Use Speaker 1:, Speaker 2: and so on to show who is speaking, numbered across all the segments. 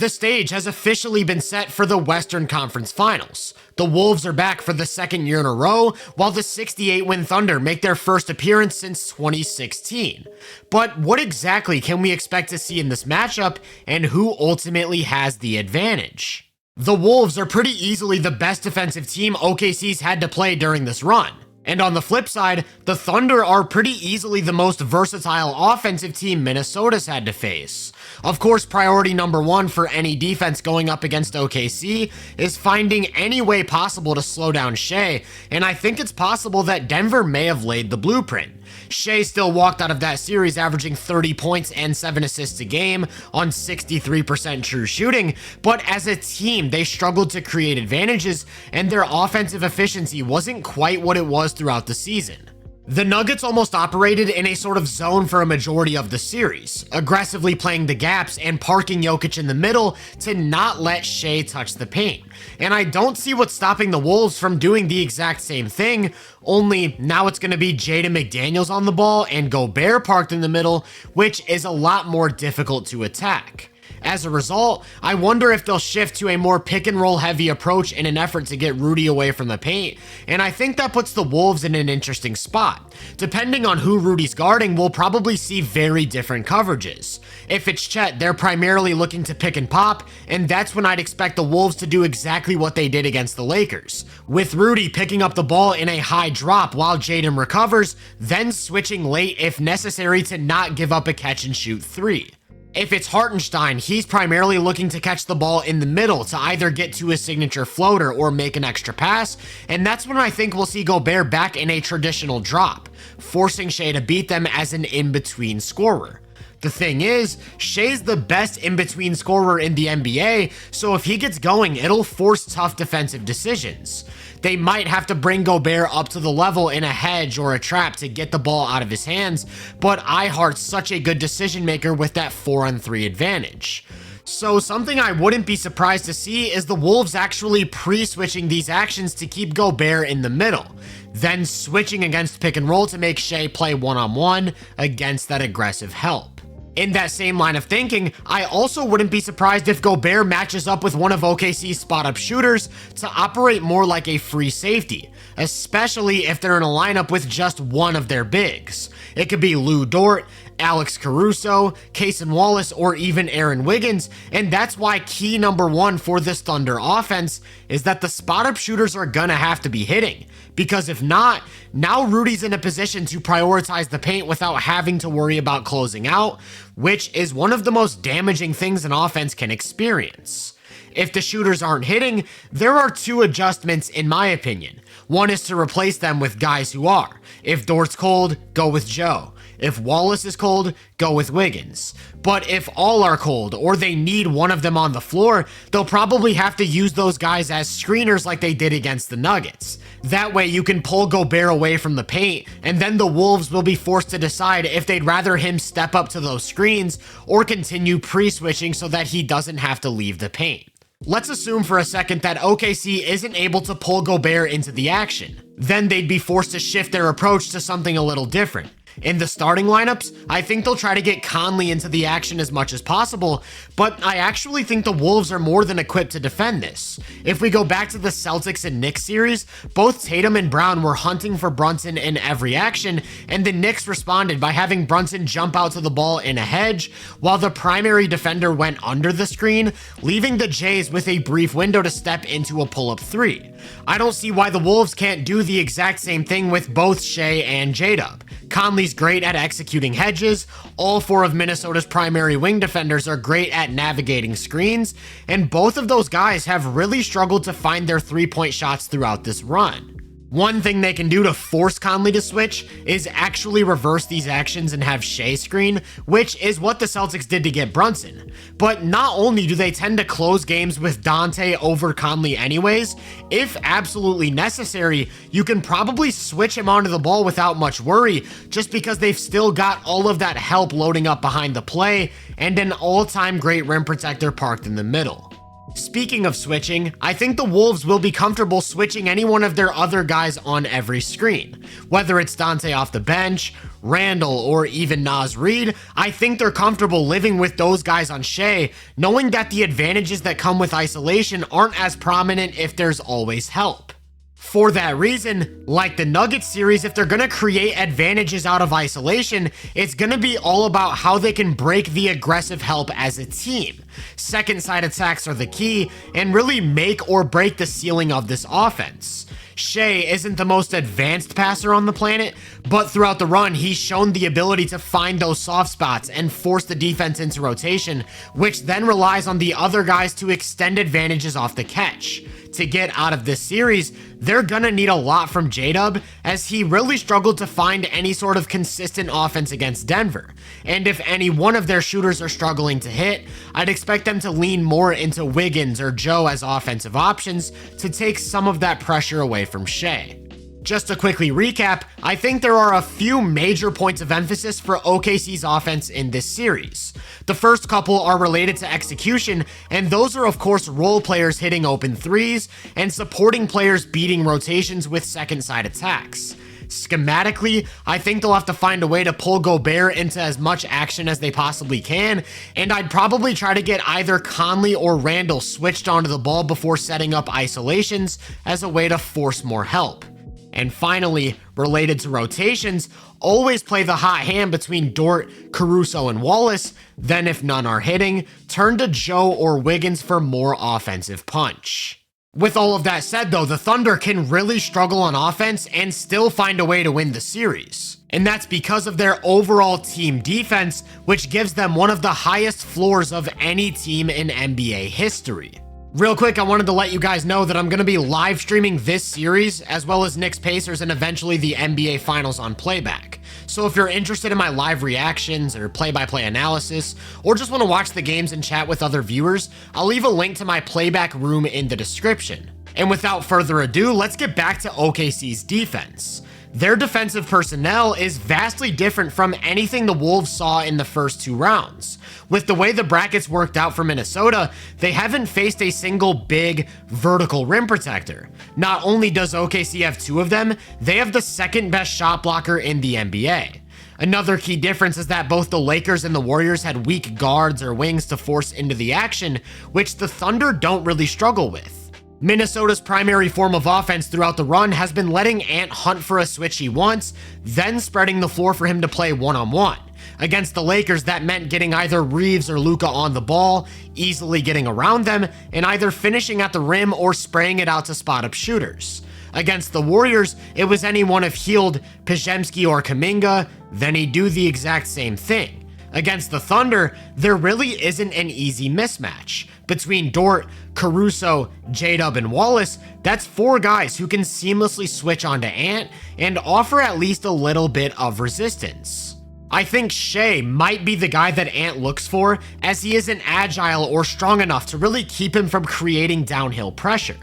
Speaker 1: The stage has officially been set for the Western Conference Finals. The Wolves are back for the second year in a row, while the 68-win Thunder make their first appearance since 2016. But what exactly can we expect to see in this matchup, and who ultimately has the advantage? The Wolves are pretty easily the best defensive team OKC's had to play during this run. And on the flip side, the Thunder are pretty easily the most versatile offensive team Minnesota's had to face. Of course, priority number one for any defense going up against OKC is finding any way possible to slow down Shai, and I think it's possible that Denver may have laid the blueprint. Shai still walked out of that series averaging 30 points and 7 assists a game on 63% true shooting, but as a team, they struggled to create advantages, and their offensive efficiency wasn't quite what it was throughout the season. The Nuggets almost operated in a sort of zone for a majority of the series, aggressively playing the gaps and parking Jokic in the middle to not let Shai touch the paint. And I don't see what's stopping the Wolves from doing the exact same thing, only now it's going to be Jaden McDaniels on the ball and Gobert parked in the middle, which is a lot more difficult to attack. As a result, I wonder if they'll shift to a more pick and roll heavy approach in an effort to get Rudy away from the paint, and I think that puts the Wolves in an interesting spot. Depending on who Rudy's guarding, we'll probably see very different coverages. If it's Chet, they're primarily looking to pick and pop, and that's when I'd expect the Wolves to do exactly what they did against the Lakers, with Rudy picking up the ball in a high drop while Jaden recovers, then switching late if necessary to not give up a catch and shoot three. If it's Hartenstein, he's primarily looking to catch the ball in the middle to either get to his signature floater or make an extra pass, and that's when I think we'll see Gobert back in a traditional drop, forcing Shai to beat them as an in-between scorer. The thing is, Shai's the best in-between scorer in the NBA, so if he gets going, it'll force tough defensive decisions. They might have to bring Gobert up to the level in a hedge or a trap to get the ball out of his hands, but iHeart's such a good decision maker with that 4-on-3 advantage. So something I wouldn't be surprised to see is the Wolves actually pre-switching these actions to keep Gobert in the middle, then switching against pick and roll to make Shai play one-on-one against that aggressive help. In that same line of thinking, I also wouldn't be surprised if Gobert matches up with one of OKC's spot-up shooters to operate more like a free safety, especially if they're in a lineup with just one of their bigs. It could be Lou Dort, Alex Caruso, Cason Wallace, or even Aaron Wiggins, and that's why key number one for this Thunder offense is that the spot-up shooters are gonna have to be hitting, because if not, now Rudy's in a position to prioritize the paint without having to worry about closing out, which is one of the most damaging things an offense can experience. If the shooters aren't hitting, there are two adjustments in my opinion. One is to replace them with guys who are. If Dort's cold, go with Joe. If Wallace is cold, go with Wiggins. But if all are cold or they need one of them on the floor, they'll probably have to use those guys as screeners like they did against the Nuggets. That way you can pull Gobert away from the paint, and then the Wolves will be forced to decide if they'd rather him step up to those screens or continue pre-switching so that he doesn't have to leave the paint. Let's assume for a second that OKC isn't able to pull Gobert into the action. Then they'd be forced to shift their approach to something a little different. In the starting lineups, I think they'll try to get Conley into the action as much as possible, but I actually think the Wolves are more than equipped to defend this. If we go back to the Celtics and Knicks series, both Tatum and Brown were hunting for Brunson in every action, and the Knicks responded by having Brunson jump out to the ball in a hedge, while the primary defender went under the screen, leaving the Jays with a brief window to step into a pull-up three. I don't see why the Wolves can't do the exact same thing with both Shai and J-Dub. Conley's great at executing hedges, all four of Minnesota's primary wing defenders are great at navigating screens, and both of those guys have really struggled to find their three-point shots throughout this run. One thing they can do to force Conley to switch is actually reverse these actions and have Shai screen, which is what the Celtics did to get Brunson. But not only do they tend to close games with Dante over Conley anyways, if absolutely necessary, you can probably switch him onto the ball without much worry, just because they've still got all of that help loading up behind the play and an all-time great rim protector parked in the middle. Speaking of switching, I think the Wolves will be comfortable switching any one of their other guys on every screen. Whether it's Dante off the bench, Randall, or even Naz Reid, I think they're comfortable living with those guys on Shai, knowing that the advantages that come with isolation aren't as prominent if there's always help. For that reason, like the Nuggets series, if they're going to create advantages out of isolation, it's going to be all about how they can break the aggressive help as a team. Second side attacks are the key and really make or break the ceiling of this offense. Shai isn't the most advanced passer on the planet, but throughout the run, he's shown the ability to find those soft spots and force the defense into rotation, which then relies on the other guys to extend advantages off the catch. To get out of this series, they're gonna need a lot from J-Dub, as he really struggled to find any sort of consistent offense against Denver. And if any one of their shooters are struggling to hit, I'd expect them to lean more into Wiggins or Joe as offensive options to take some of that pressure away from Shai. Just to quickly recap, I think there are a few major points of emphasis for OKC's offense in this series. The first couple are related to execution, and those are of course role players hitting open threes and supporting players beating rotations with second side attacks. Schematically, I think they'll have to find a way to pull Gobert into as much action as they possibly can, and I'd probably try to get either Conley or Randall switched onto the ball before setting up isolations as a way to force more help. And finally, related to rotations, always play the hot hand between Dort, Caruso, and Wallace, then if none are hitting, turn to Joe or Wiggins for more offensive punch. With all of that said though, the Thunder can really struggle on offense and still find a way to win the series. And that's because of their overall team defense, which gives them one of the highest floors of any team in NBA history. Real quick, I wanted to let you guys know that I'm going to be live streaming this series as well as Knicks Pacers and eventually the NBA Finals on playback. So if you're interested in my live reactions or play-by-play analysis, or just want to watch the games and chat with other viewers, I'll leave a link to my playback room in the description. And without further ado, let's get back to OKC's defense. Their defensive personnel is vastly different from anything the Wolves saw in the first two rounds. With the way the brackets worked out for Minnesota, they haven't faced a single big vertical rim protector. Not only does OKC have two of them, they have the second best shot blocker in the NBA. Another key difference is that both the Lakers and the Warriors had weak guards or wings to force into the action, which the Thunder don't really struggle with. Minnesota's primary form of offense throughout the run has been letting Ant hunt for a switch he wants, then spreading the floor for him to play one-on-one. Against the Lakers, that meant getting either Reeves or Luka on the ball, easily getting around them, and either finishing at the rim or spraying it out to spot up shooters. Against the Warriors, it was any one of Hield, Pajemski, or Kuminga, then he'd do the exact same thing. Against the Thunder, there really isn't an easy mismatch. Between Dort, Caruso, J-Dub, and Wallace, that's four guys who can seamlessly switch onto Ant and offer at least a little bit of resistance. I think Shai might be the guy that Ant looks for, as he isn't agile or strong enough to really keep him from creating downhill pressure.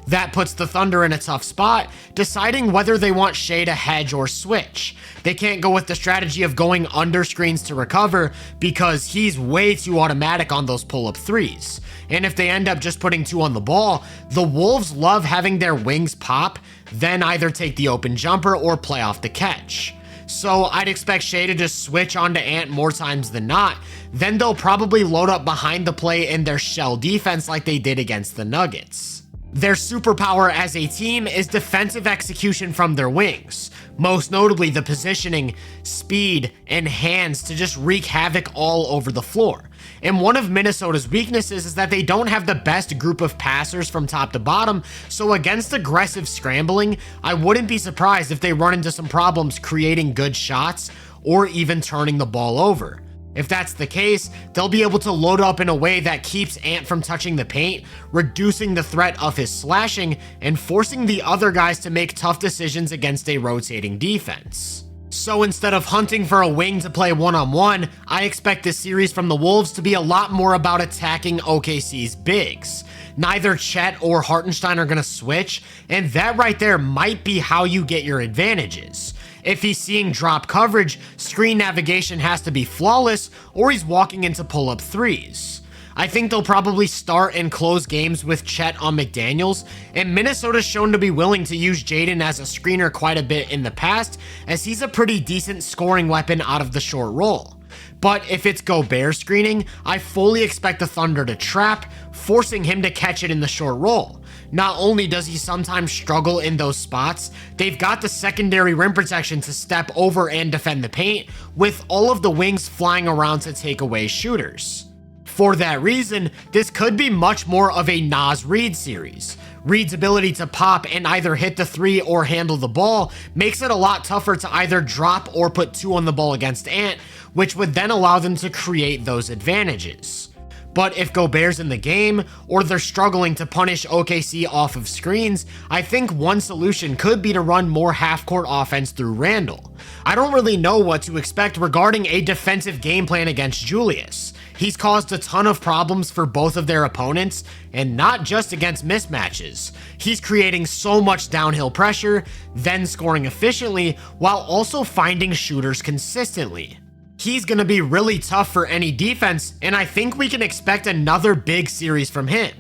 Speaker 1: That puts the Thunder in a tough spot, deciding whether they want Shai to hedge or switch. They can't go with the strategy of going under screens to recover because he's way too automatic on those pull-up threes. And if they end up just putting two on the ball, the Wolves love having their wings pop, then either take the open jumper or play off the catch. So I'd expect Shai to just switch onto Ant more times than not, then they'll probably load up behind the play in their shell defense like they did against the Nuggets. Their superpower as a team is defensive execution from their wings, most notably the positioning, speed, and hands to just wreak havoc all over the floor. And one of Minnesota's weaknesses is that they don't have the best group of passers from top to bottom, so against aggressive scrambling, I wouldn't be surprised if they run into some problems creating good shots or even turning the ball over. If that's the case, they'll be able to load up in a way that keeps Ant from touching the paint, reducing the threat of his slashing, and forcing the other guys to make tough decisions against a rotating defense. So instead of hunting for a wing to play one-on-one, I expect this series from the Wolves to be a lot more about attacking OKC's bigs. Neither Chet or Hartenstein are going to switch, and that right there might be how you get your advantages. If he's seeing drop coverage, screen navigation has to be flawless, or he's walking into pull-up threes. I think they'll probably start and close games with Chet on McDaniels, and Minnesota's shown to be willing to use Jaden as a screener quite a bit in the past, as he's a pretty decent scoring weapon out of the short roll. But if it's Gobert screening, I fully expect the Thunder to trap, forcing him to catch it in the short roll. Not only does he sometimes struggle in those spots, they've got the secondary rim protection to step over and defend the paint, with all of the wings flying around to take away shooters. For that reason, this could be much more of a Naz Reid series. Reid's ability to pop and either hit the three or handle the ball makes it a lot tougher to either drop or put 2 on the ball against Ant, which would then allow them to create those advantages. But if Gobert's in the game, or they're struggling to punish OKC off of screens, I think one solution could be to run more half-court offense through Randle. I don't really know what to expect regarding a defensive game plan against Julius. He's caused a ton of problems for both of their opponents, and not just against mismatches. He's creating so much downhill pressure, then scoring efficiently, while also finding shooters consistently. He's going to be really tough for any defense, and I think we can expect another big series from him.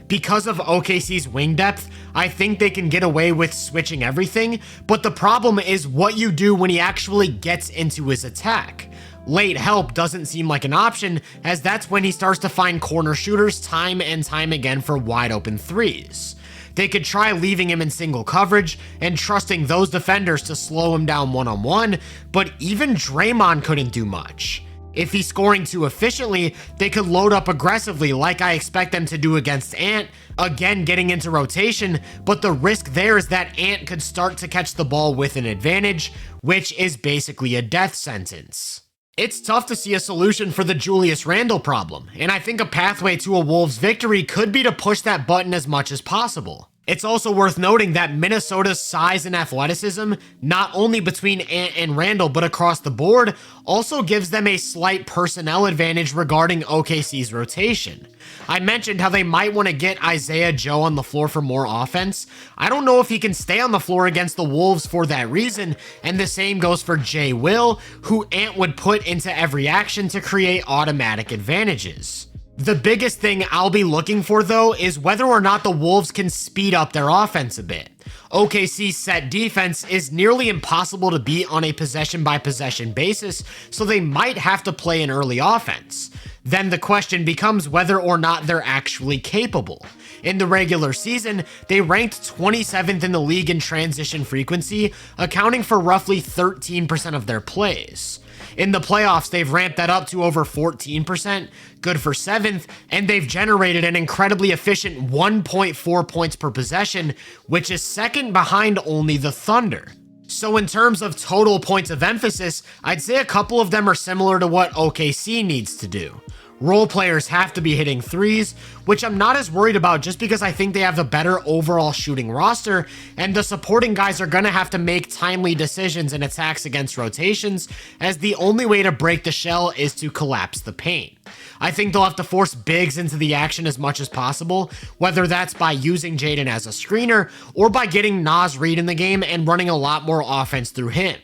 Speaker 1: Because of OKC's wing depth, I think they can get away with switching everything, but the problem is what you do when he actually gets into his attack. Late help doesn't seem like an option, as that's when he starts to find corner shooters time and time again for wide open threes. They could try leaving him in single coverage and trusting those defenders to slow him down one-on-one, but even Draymond couldn't do much. If he's scoring too efficiently, they could load up aggressively like I expect them to do against Ant, again getting into rotation, but the risk there is that Ant could start to catch the ball with an advantage, which is basically a death sentence. It's tough to see a solution for the Julius Randle problem, and I think a pathway to a Wolves victory could be to push that button as much as possible. It's also worth noting that Minnesota's size and athleticism, not only between Ant and Randle but across the board, also gives them a slight personnel advantage regarding OKC's rotation. I mentioned how they might want to get Isaiah Joe on the floor for more offense. I don't know if he can stay on the floor against the Wolves for that reason, and the same goes for Jay Will, who Ant would put into every action to create automatic advantages. The biggest thing I'll be looking for though is whether or not the Wolves can speed up their offense a bit. OKC's set defense is nearly impossible to beat on a possession-by-possession basis, so they might have to play an early offense. Then the question becomes whether or not they're actually capable. In the regular season, they ranked 27th in the league in transition frequency, accounting for roughly 13% of their plays. In the playoffs, they've ramped that up to over 14%, good for 7th, and they've generated an incredibly efficient 1.4 points per possession, which is second behind only the Thunder. So in terms of total points of emphasis, I'd say a couple of them are similar to what OKC needs to do. Role players have to be hitting threes, which I'm not as worried about just because I think they have a better overall shooting roster, and the supporting guys are going to have to make timely decisions and attacks against rotations, as the only way to break the shell is to collapse the paint. I think they'll have to force bigs into the action as much as possible, whether that's by using Jaden as a screener or by getting Naz Reid in the game and running a lot more offense through him.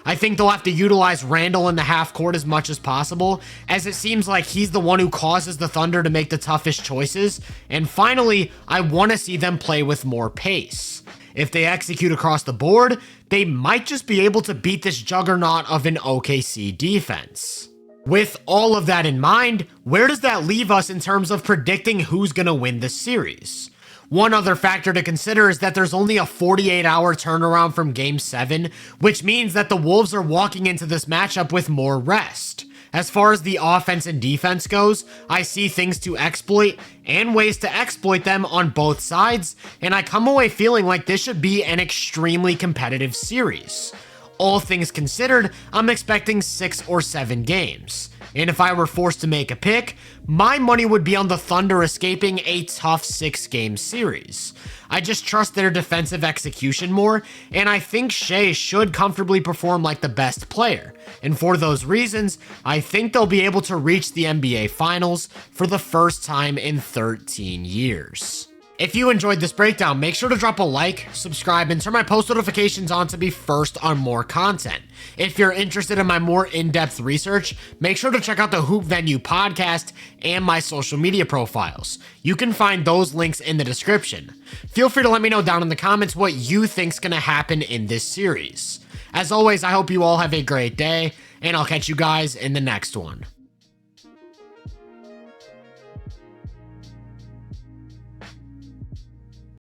Speaker 1: I think they'll have to utilize Randle in the half court as much as possible, as it seems like he's the one who causes the Thunder to make the toughest choices. And finally, I want to see them play with more pace. If they execute across the board, they might just be able to beat this juggernaut of an OKC defense. With all of that in mind, where does that leave us in terms of predicting who's going to win this series? One other factor to consider is that there's only a 48-hour turnaround from Game 7, which means that the Wolves are walking into this matchup with more rest. As far as the offense and defense goes, I see things to exploit and ways to exploit them on both sides, and I come away feeling like this should be an extremely competitive series. All things considered, I'm expecting 6 or 7 games. And if I were forced to make a pick, my money would be on the Thunder escaping a tough 6-game series. I just trust their defensive execution more, and I think Shea should comfortably perform like the best player. And for those reasons, I think they'll be able to reach the NBA Finals for the first time in 13 years. If you enjoyed this breakdown, make sure to drop a like, subscribe, and turn my post notifications on to be first on more content. If you're interested in my more in-depth research, make sure to check out the Hoop Venue podcast and my social media profiles. You can find those links in the description. Feel free to let me know down in the comments what you think's gonna happen in this series. As always, I hope you all have a great day, and I'll catch you guys in the next one.